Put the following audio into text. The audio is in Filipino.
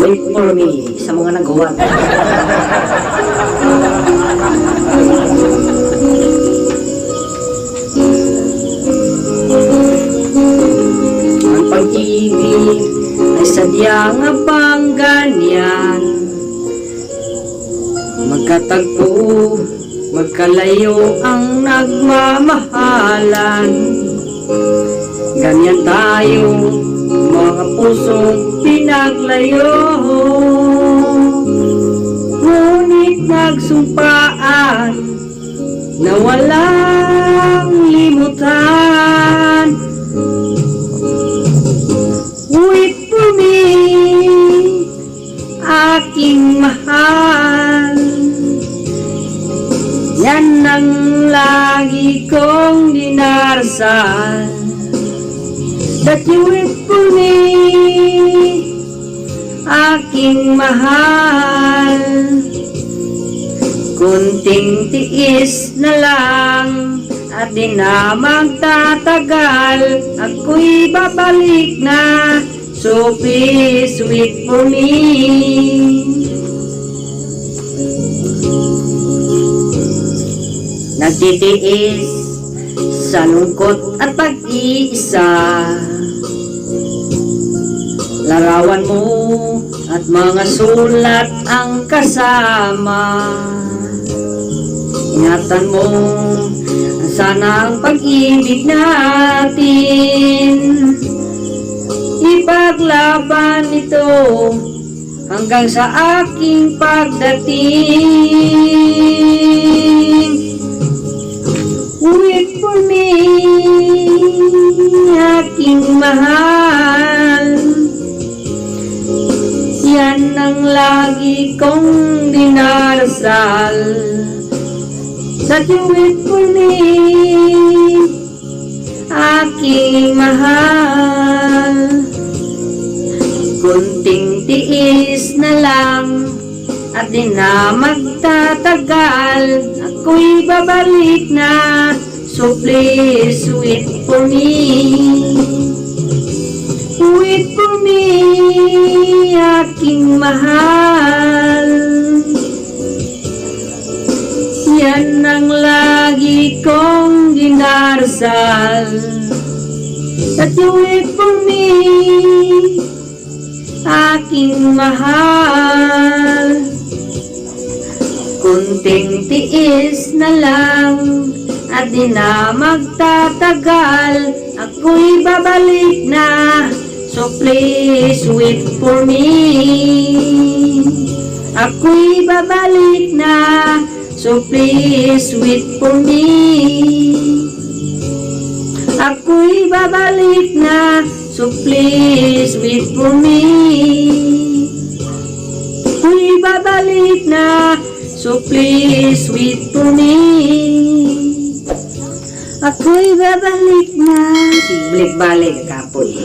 Wait for me sa mga nagawa. Ang pag-ibig ay sadyang nga pang ganyan, magkatagpo, magkalayo ang nagmamahalan. Ganyan tayo, mga pusong pinaglayo, ngunit nagsumpaan na walang limutan. Wait for me, aking mahal, yan ang lagi kong dinarasal. That you wait for me, aking mahal. Kunting tiis na lang at di na magtatagal, ako'y babalik na. So please wait for me. Nagtitiis sa lungkot at pag-iisa, larawan mo at mga sulat ang kasama. Ingatan mo sana ang pag-ibig natin, ipaglaban ito hanggang sa aking pagdating. Wait for me, aking mahal, yan ang lagi kong dinarasal. That you wait for me, aking mahal. Kunting tiis na lang at di na magtatagal, ako'y babalik na. So please wait for me. Wait for me, aking mahal, yan ang lagi kong dinarasal. That you wait for me, aking mahal. Kunting tiis na lang at di na magtatagal, ako'y babalik na. So please wait for me, ako'y babalik na. So please wait for me, ako'y babalik na. So please wait for me, ako'y babalik na. So please wait for me, ako'y babalik na. Balik-balik kapoy.